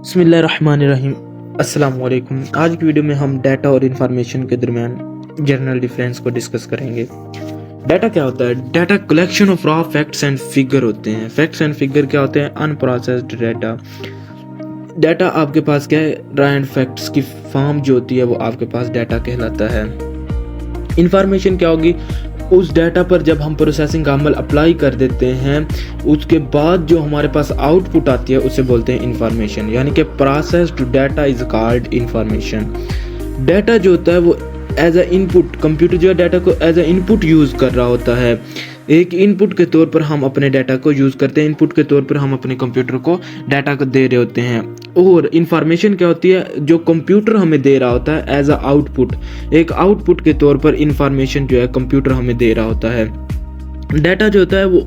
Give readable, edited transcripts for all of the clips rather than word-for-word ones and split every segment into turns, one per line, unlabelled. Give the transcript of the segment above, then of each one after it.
बिस्मिल्लाहिर्रहमानिर्रहीम। अस्सलाम वालेकुम। आज की वीडियो में हम डाटा और इंफॉर्मेशन के दरमियान जनरल डिफरेंस को डिस्कस करेंगे। डाटा क्या होता है? Data collection of raw facts and figure होते हैं। फैक्ट्स एंड फिगर क्या होते हैं? Unprocessed data. डाटा आपके पास क्या है? रॉ एंड फैक्ट्स की फॉर्म जो होती है वो आपके पास डाटा कहलाता है। इंफॉर्मेशन क्या होगी? उस डाटा पर जब हम प्रोसेसिंग का अमल अप्लाई कर देते हैं उसके बाद जो हमारे पास आउटपुट आती है उसे बोलते हैं इंफॉर्मेशन, यानी कि processed data is called information. Data जो होता है वो एज अ इनपुट, कंप्यूटर जो है डाटा को एज अ इनपुट यूज़ कर रहा होता है। एक इनपुट के तौर पर हम अपने डाटा को यूज़ करते हैं, इनपुट के तौर पर हम अपने कंप्यूटर को डाटा को दे रहे होते हैं। और इंफॉर्मेशन क्या होती है? जो कंप्यूटर हमें दे रहा होता है एज अ आउटपुट, एक आउटपुट के तौर पर इंफॉर्मेशन जो है कंप्यूटर हमें दे रहा होता है। डाटा जो होता है वो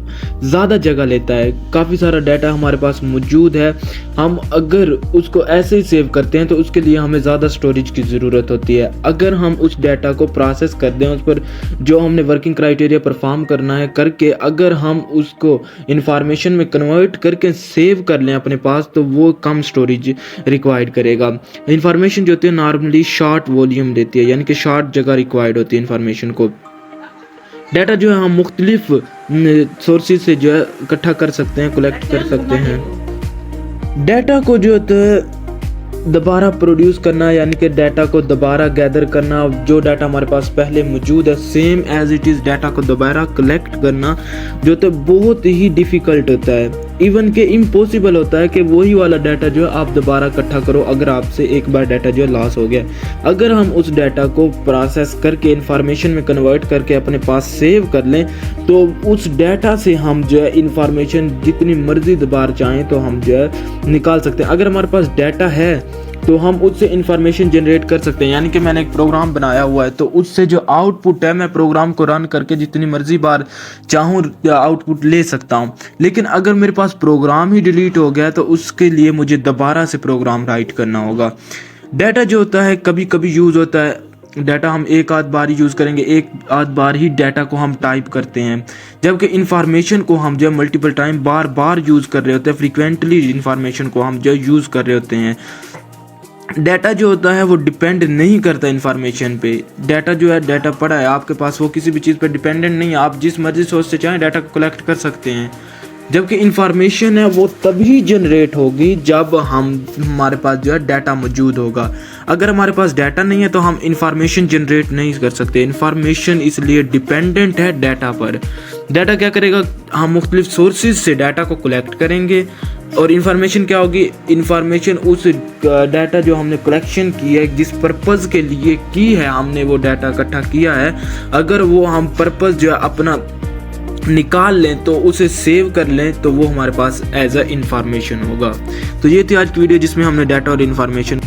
ज़्यादा जगह लेता है, काफ़ी सारा डाटा हमारे पास मौजूद है। हम अगर उसको ऐसे ही सेव करते हैं तो उसके लिए हमें ज़्यादा स्टोरेज की ज़रूरत होती है। अगर हम उस डाटा को प्रोसेस कर दें, उस पर जो हमने वर्किंग क्राइटेरिया परफॉर्म करना है करके अगर हम उसको इंफॉर्मेशन में कन्वर्ट करके सेव कर लें अपने पास, तो वो कम स्टोरेज रिक्वायर्ड करेगा। इंफॉर्मेशन जो होती है नॉर्मली शॉर्ट वॉल्यूम लेती है, यानी कि शॉर्ट जगह रिक्वायर्ड होती है इंफॉर्मेशन को। डाटा जो है हम मुख्तलिफ सोर्सेज से जो है इकट्ठा कर सकते हैं, कलेक्ट कर सकते हैं। डाटा को जो होता है दोबारा प्रोड्यूस करना, यानी कि डाटा को दोबारा गैदर करना, जो डाटा हमारे पास पहले मौजूद है same as it is data को दोबारा कलेक्ट करना जो तो बहुत ही डिफ़िकल्ट होता है, इवन के इम्पॉसिबल होता है कि वही वाला डाटा जो है आप दोबारा इकट्ठा करो अगर आपसे एक बार डाटा जो है लॉस हो गया। अगर हम उस डाटा को प्रोसेस करके इंफॉर्मेशन में कन्वर्ट करके अपने पास सेव कर लें तो उस डाटा से हम जो है इंफॉर्मेशन जितनी मर्जी दोबारा चाहें तो हम जो है निकाल सकते हैं। अगर हमारे पास डाटा है तो हम उससे इंफॉर्मेशन जनरेट कर सकते हैं, यानी कि मैंने एक प्रोग्राम बनाया हुआ है तो उससे जो आउटपुट है मैं प्रोग्राम को रन करके जितनी मर्जी बार चाहूँ आउटपुट ले सकता हूँ। लेकिन अगर मेरे पास प्रोग्राम ही डिलीट हो गया तो उसके लिए मुझे दोबारा से प्रोग्राम राइट करना होगा। डाटा जो होता है कभी कभी यूज़ होता है, डाटा हम एक आध बार ही यूज़ करेंगे, एक आध बार ही डाटा को हम टाइप करते हैं, जबकि इंफॉर्मेशन को हम जो है मल्टीपल टाइम बार बार यूज़ कर रहे होते हैं, फ्रीक्वेंटली इंफॉर्मेशन को हम जो यूज़ कर रहे होते हैं। डाटा जो होता है वो डिपेंड नहीं करता इंफॉर्मेशन पे। डाटा जो है डाटा पड़ा है आपके पास, वो किसी भी चीज़ पे डिपेंडेंट नहीं है, आप जिस मर्जी सोर्स से चाहें डाटा को कलेक्ट कर सकते हैं। जबकि इंफॉर्मेशन है वो तभी जनरेट होगी जब हमारे पास जो है डाटा मौजूद होगा। अगर हमारे पास डाटा नहीं है तो हम इंफॉर्मेशन जनरेट नहीं कर सकते। इंफॉर्मेशन इसलिए डिपेंडेंट है डाटा पर। डाटा क्या करेगा? हम मुख्तलिफ सोर्सेज से डाटा को कलेक्ट करेंगे और इंफॉर्मेशन क्या होगी? इंफॉर्मेशन उस डाटा जो हमने कलेक्शन की है, जिस पर्पज़ के लिए की है हमने वो डाटा इकट्ठा किया है, अगर वो हम पर्पज़ जो है अपना निकाल लें तो उसे सेव कर लें तो वो हमारे पास एज अ इंफॉर्मेशन होगा। तो ये थी आज की वीडियो जिसमें हमने डाटा और इंफॉर्मेशन